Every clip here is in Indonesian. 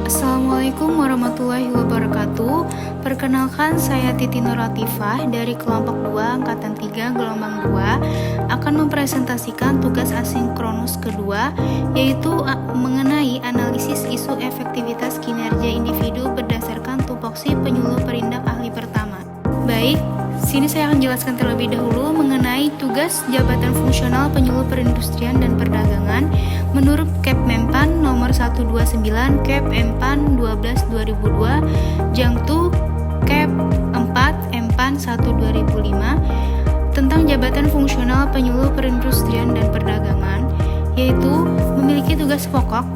Assalamualaikum warahmatullahi wabarakatuh. Perkenalkan, saya Titi Nur Latifah dari kelompok 2 angkatan 3 gelombang 2 akan mempresentasikan tugas asinkronus kedua, yaitu mengenai analisis isu efektivitas kinerja individu berdasarkan tupoksi penyuluh perindak ahli pertama. Baik, sini saya akan jelaskan terlebih dahulu mengenai tugas jabatan fungsional penyuluh perindustrian dan perdagangan menurut Kepmenpan nomor 129 Kep-Empan 12/2002 Jangtu Kep 4 Empan 1/2005 tentang jabatan fungsional penyuluh perindustrian dan perdagangan, yaitu memiliki tugas pokok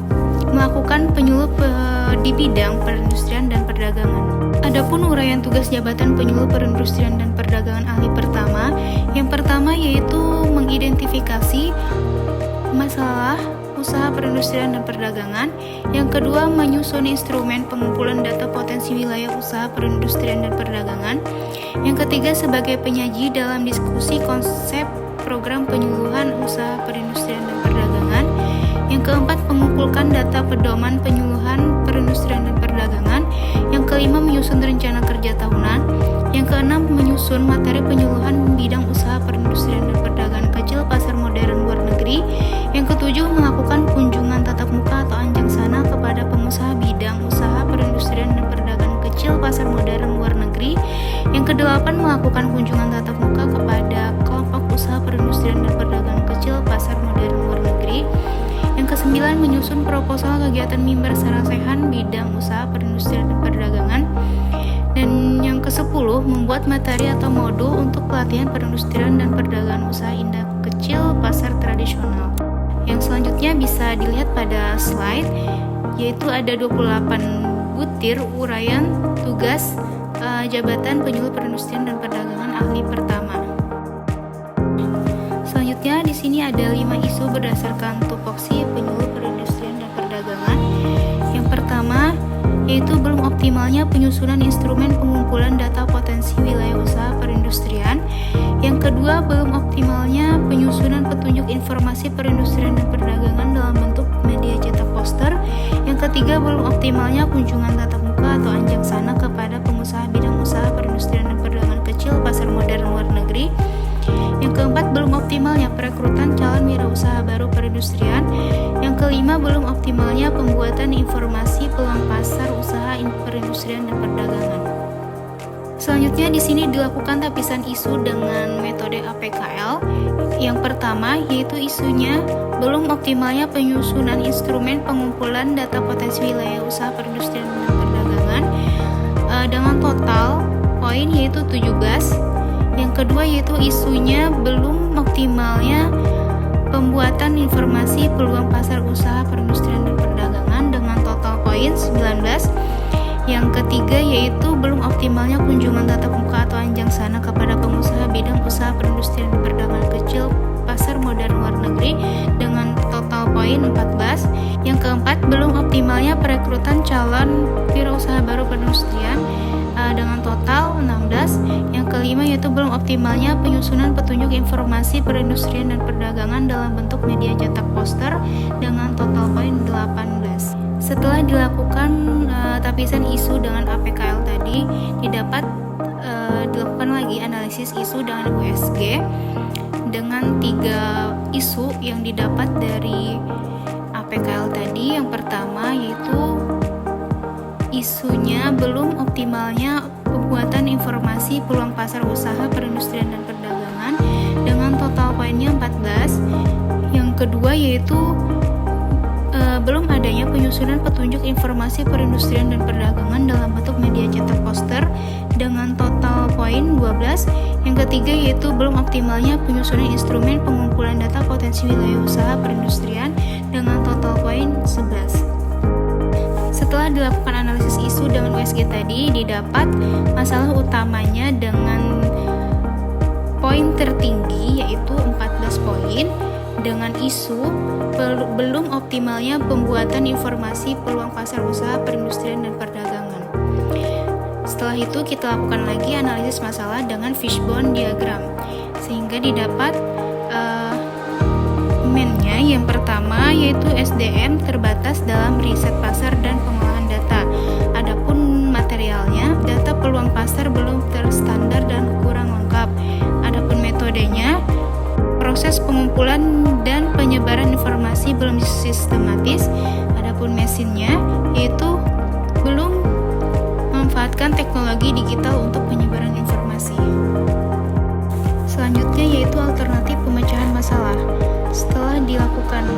melakukan penyuluh di bidang perindustrian dan perdagangan. Adapun uraian tugas jabatan penyuluh perindustrian dan perdagangan ahli pertama, yang pertama yaitu mengidentifikasi masalah usaha perindustrian dan perdagangan, yang kedua menyusun instrumen pengumpulan data potensi wilayah usaha perindustrian dan perdagangan, yang ketiga sebagai penyaji dalam diskusi konsep program penyuluhan usaha perindustrian dan perdagangan, yang keempat mengumpulkan data pedoman penyuluhan perindustrian dan perdagangan, yang kelima menyusun rencana kerja tahunan, yang keenam menyusun materi penyuluhan bidang usaha perindustrian dan perdagangan kecil pasar modern luar negeri, yang ketujuh melakukan kunjungan tatap muka atau anjang sana kepada pengusaha bidang usaha perindustrian dan perdagangan kecil pasar modern luar negeri, yang kedelapan melakukan kunjungan tatap muka kepada kelompok usaha perindustrian dan perdagangan kecil pasar modern luar negeri, yang kesembilan menyusun proposal kegiatan mimbar sarasehan bidang usaha perindustrian dan perdagangan, dan yang ke-10 membuat materi atau modul untuk pelatihan perindustrian dan perdagangan usaha indah kecil pasar tradisional. Yang selanjutnya bisa dilihat pada slide, yaitu ada 28 butir uraian tugas jabatan penyuluh perindustrian dan perdagangan ahli pertama. Selanjutnya di sini ada 5 isu berdasarkan tupoksi penyuluh perindustrian dan perdagangan. Yang pertama yaitu belum optimalnya penyusunan instrumen pengumpulan data potensi wilayah usaha perindustrian. Yang kedua, belum optimalnya penyusunan petunjuk informasi perindustrian dan perdagangan dalam bentuk media cetak poster. Yang ketiga, belum optimalnya kunjungan tatap muka atau anjang sana kepada pengusaha bidang usaha perindustrian dan perdagangan kecil pasar modern luar negeri. Yang keempat, belum optimalnya perekrutan calon wirausaha baru perindustrian. Yang kelima, belum optimalnya pembuatan informasi peluang pasar usaha perindustrian dan perdagangan. Selanjutnya di sini dilakukan tapisan isu dengan metode APKL. Yang pertama yaitu isunya belum optimalnya penyusunan instrumen pengumpulan data potensi wilayah usaha perindustrian dan perdagangan dengan total poin yaitu 17. Yang kedua yaitu isunya belum optimalnya pembuatan informasi peluang pasar usaha perindustrian dan perdagangan dengan total poin 19. Yang ketiga yaitu belum optimalnya kunjungan tatap muka atau anjang sana kepada pengusaha bidang usaha perindustrian dan perdagangan kecil pasar modern luar negeri dengan total poin 14. Yang keempat, belum optimalnya perekrutan calon wirausaha baru perindustrian dengan total 16. Yang kelima yaitu belum optimalnya penyusunan petunjuk informasi perindustrian dan perdagangan dalam bentuk media cetak poster dengan total poin 18. Setelah dilakukan tapisan isu dengan APKL tadi, dilakukan lagi analisis isu dengan USG dengan 3 isu yang didapat dari APKL tadi. Yang pertama yaitu isunya belum optimalnya pembuatan informasi peluang pasar usaha perindustrian dan perdagangan dengan total poinnya 14. Yang kedua yaitu belum adanya penyusunan petunjuk informasi perindustrian dan perdagangan dalam bentuk media cetak poster dengan total poin 12. Yang ketiga yaitu belum optimalnya penyusunan instrumen pengumpulan data potensi wilayah usaha perindustrian dengan total poin 11. Setelah dilakukan analisis isu dengan USG tadi, didapat masalah utamanya dengan poin tertinggi yaitu 14 poin dengan isu belum optimalnya pembuatan informasi peluang pasar usaha perindustrian dan perdagangan. Setelah itu kita lakukan lagi analisis masalah dengan fishbone diagram sehingga didapat mennya yang pertama yaitu SDM terbatas dalam riset pasar dan pengolahan data proses pengumpulan dan penyebaran informasi belum sistematis. Adapun mesinnya yaitu belum memanfaatkan teknologi digital untuk penyebaran informasi. Selanjutnya yaitu alternatif pemecahan masalah. Setelah dilakukan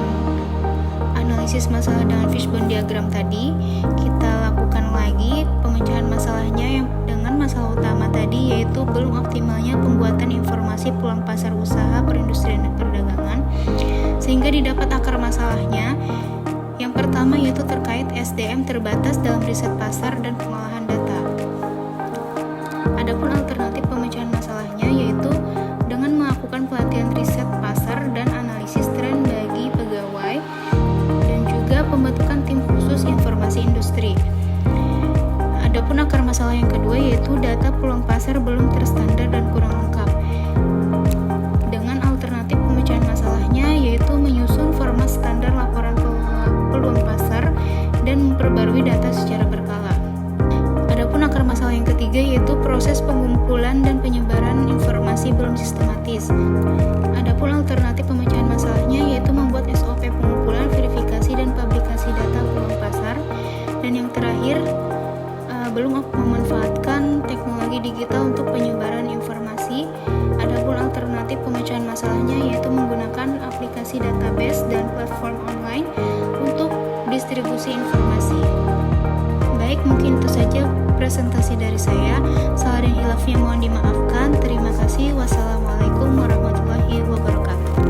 analisis masalah dengan fishbone diagram tadi, kita lakukan lagi pemecahan masalahnya yang dengan masalah utama tadi, yaitu belum optimalnya pembuatan informasi peluang pasar usaha perindustrian dan perdagangan, sehingga didapat akar masalahnya. Yang pertama yaitu terkait SDM terbatas dalam riset pasar dan pengolahan data. Adapun alternatif pemecahan masalahnya yaitu dengan melakukan pelatihan riset pasar dan analisis tren bagi pegawai dan juga pembentukan tim khusus informasi industri. Adapun akar masalah yang kedua yaitu data peluang pasar belum terstandar dan kurang lengkap. Dengan alternatif pemecahan masalahnya yaitu menyusun format standar laporan peluang pasar dan memperbarui data secara berkala. Adapun akar masalah yang ketiga yaitu proses pengumpulan dan penyebaran informasi belum sistematis. Adapun alternatif pemecahan masalahnya yaitu membuat SOP pengumpulan, verifikasi, dan publikasi data peluang pasar. Dan yang terakhir, belum memanfaatkan teknologi digital untuk penyebaran informasi. Adapun alternatif pemecahan masalahnya yaitu menggunakan aplikasi database dan platform online untuk distribusi informasi. Baik, mungkin itu saja presentasi dari saya. Salah dan hilafnya mohon dimaafkan. Terima kasih. Wassalamualaikum warahmatullahi wabarakatuh.